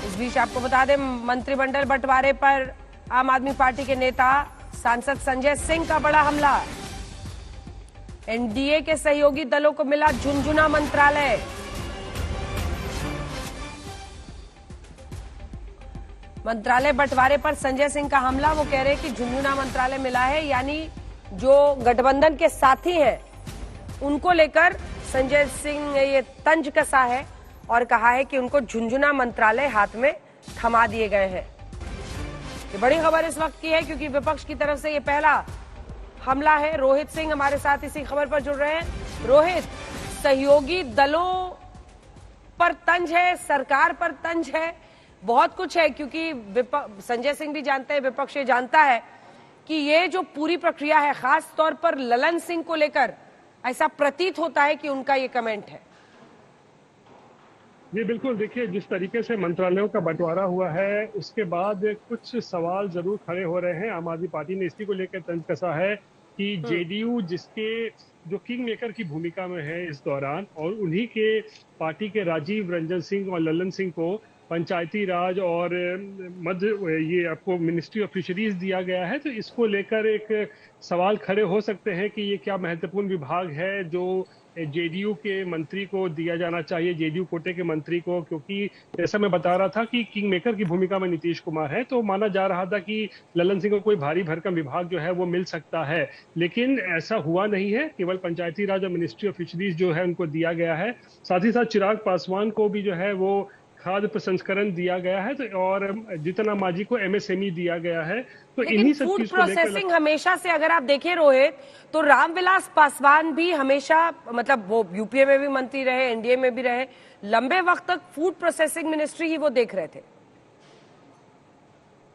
इस बीच आपको बता दें, मंत्रिमंडल बंटवारे पर आम आदमी पार्टी के नेता सांसद संजय सिंह का बड़ा हमला। एनडीए के सहयोगी दलों को मिला झुनझुना मंत्रालय। मंत्रालय बंटवारे पर संजय सिंह का हमला। वो कह रहे हैं कि झुनझुना मंत्रालय मिला है, यानी जो गठबंधन के साथी हैं उनको लेकर संजय सिंह ने ये तंज कसा है और कहा है कि उनको झुनझुना मंत्रालय हाथ में थमा दिए गए हैं। ये बड़ी खबर इस वक्त की है क्योंकि विपक्ष की तरफ से ये पहला हमला है। रोहित सिंह हमारे साथ इसी खबर पर जुड़ रहे हैं। रोहित, सहयोगी दलों पर तंज है, सरकार पर तंज है, बहुत कुछ है, क्योंकि संजय सिंह भी जानते हैं, विपक्ष ये जानता है कि ये जो पूरी प्रक्रिया है, खास तौर पर ललन सिंह को लेकर ऐसा प्रतीत होता है कि उनका ये कमेंट है। जी बिल्कुल, देखिए जिस तरीके से मंत्रालयों का बंटवारा हुआ है उसके बाद कुछ सवाल जरूर खड़े हो रहे हैं। आम आदमी पार्टी ने इसी को लेकर तंज कसा है कि जेडीयू जिसके जो किंग मेकर की भूमिका में है इस दौरान, और उन्हीं के पार्टी के राजीव रंजन सिंह और ललन सिंह को पंचायती राज और मध्य ये आपको मिनिस्ट्री ऑफ फिशरीज दिया गया है, तो इसको लेकर एक सवाल खड़े हो सकते हैं कि ये क्या महत्वपूर्ण विभाग है जो जेडीयू के मंत्री को दिया जाना चाहिए, जेडीयू कोटे के मंत्री को, क्योंकि जैसा मैं बता रहा था कि किंग मेकर की भूमिका में नीतीश कुमार है, तो माना जा रहा था कि ललन सिंह को कोई भारी भरकम विभाग जो है वो मिल सकता है, लेकिन ऐसा हुआ नहीं है। केवल पंचायती राज और मिनिस्ट्री ऑफ फिशरीज जो है उनको दिया गया है। साथ ही साथ चिराग पासवान को भी जो है वो खाद्य प्रसंस्करण दिया गया है, तो और जितना मांझी को एमएसएमई दिया गया है। तो इन्हीं सब फूड चीज को लेकर प्रोसेसिंग हमेशा से अगर आप देखें रोहित, तो रामविलास पासवान भी हमेशा, मतलब वो यूपीए में भी मंत्री रहे, एनडीए में भी रहे, लंबे वक्त तक फूड प्रोसेसिंग मिनिस्ट्री ही वो देख रहे थे।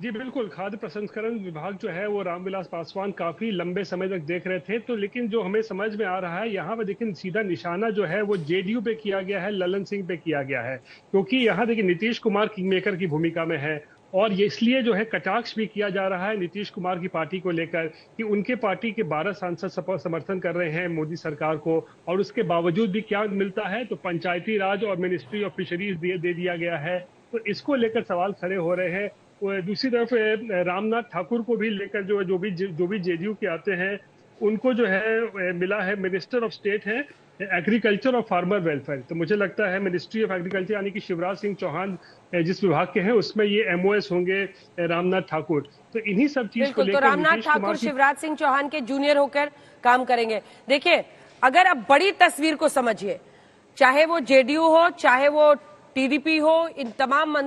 जी बिल्कुल, खाद्य प्रसंस्करण विभाग जो है वो रामविलास पासवान काफी लंबे समय तक देख रहे थे। तो लेकिन जो हमें समझ में आ रहा है यहाँ पे देखिए सीधा निशाना जो है वो जेडीयू पे किया गया है, ललन सिंह पे किया गया है, क्योंकि यहाँ देखिए नीतीश कुमार किंग मेकर की भूमिका में है, और ये इसलिए जो है कटाक्ष भी किया जा रहा है नीतीश कुमार की पार्टी को लेकर कि उनके पार्टी के 12 सांसद समर्थन कर रहे हैं मोदी सरकार को, और उसके बावजूद भी क्या मिलता है, तो पंचायती राज और मिनिस्ट्री ऑफ फिशरीज दे दिया गया है। तो इसको लेकर सवाल खड़े हो रहे हैं। दूसरी तरफ रामनाथ ठाकुर को भी लेकर जो भी जेडीयू के आते हैं उनको जो है मिला है, मिनिस्टर ऑफ स्टेट है एग्रीकल्चर और फार्मर वेलफेयर। तो मुझे लगता है मिनिस्ट्री ऑफ एग्रीकल्चर यानी कि शिवराज सिंह चौहान जिस विभाग के हैं उसमें ये एमओएस होंगे रामनाथ ठाकुर। तो इन्हीं सब चीज को लेकर तो रामनाथ ठाकुर शिवराज सिंह चौहान के जूनियर होकर काम करेंगे। देखिए, अगर आप बड़ी तस्वीर को समझिए, चाहे वो जेडीयू हो, चाहे वो टीडीपी हो, इन तमाम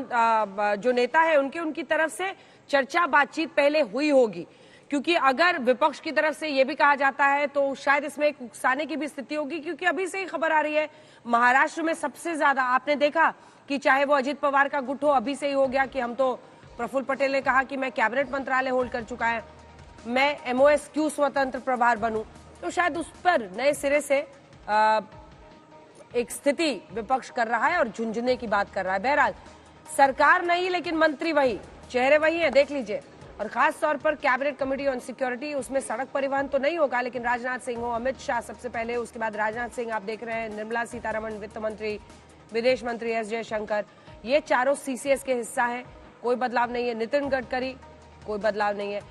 जो नेता है उनकी तरफ से चर्चा बातचीत पहले हुई होगी, क्योंकि अगर विपक्ष की तरफ से ये भी कहा जाता है तो शायद इसमें एक उकसाने की भी स्थिति होगी, क्योंकि अभी से ही खबर आ रही है महाराष्ट्र में सबसे ज्यादा आपने देखा कि चाहे वो अजित पवार का गुट हो, अभी से ही हो गया कि हम तो, प्रफुल्ल पटेल ने कहा कि मैं कैबिनेट मंत्रालय होल्ड कर चुका है, मैं एमओएस क्यों स्वतंत्र प्रभार बनूं, तो शायद उस पर नए सिरे से एक स्थिति विपक्ष कर रहा है और झुंझुने की बात कर रहा है। बहरहाल सरकार नहीं, लेकिन मंत्री वही, चेहरे वही हैं, देख लीजिए। और खास तौर पर कैबिनेट कमेटी ऑन सिक्योरिटी, उसमें सड़क परिवहन तो नहीं होगा, लेकिन राजनाथ सिंह हो, अमित शाह सबसे पहले, उसके बाद राजनाथ सिंह आप देख रहे हैं, निर्मला सीतारमण वित्त मंत्री, विदेश मंत्री एस जयशंकर, ये चारों सीसीएस के हिस्सा हैं। कोई बदलाव नहीं है। नितिन गडकरी, कोई बदलाव नहीं है।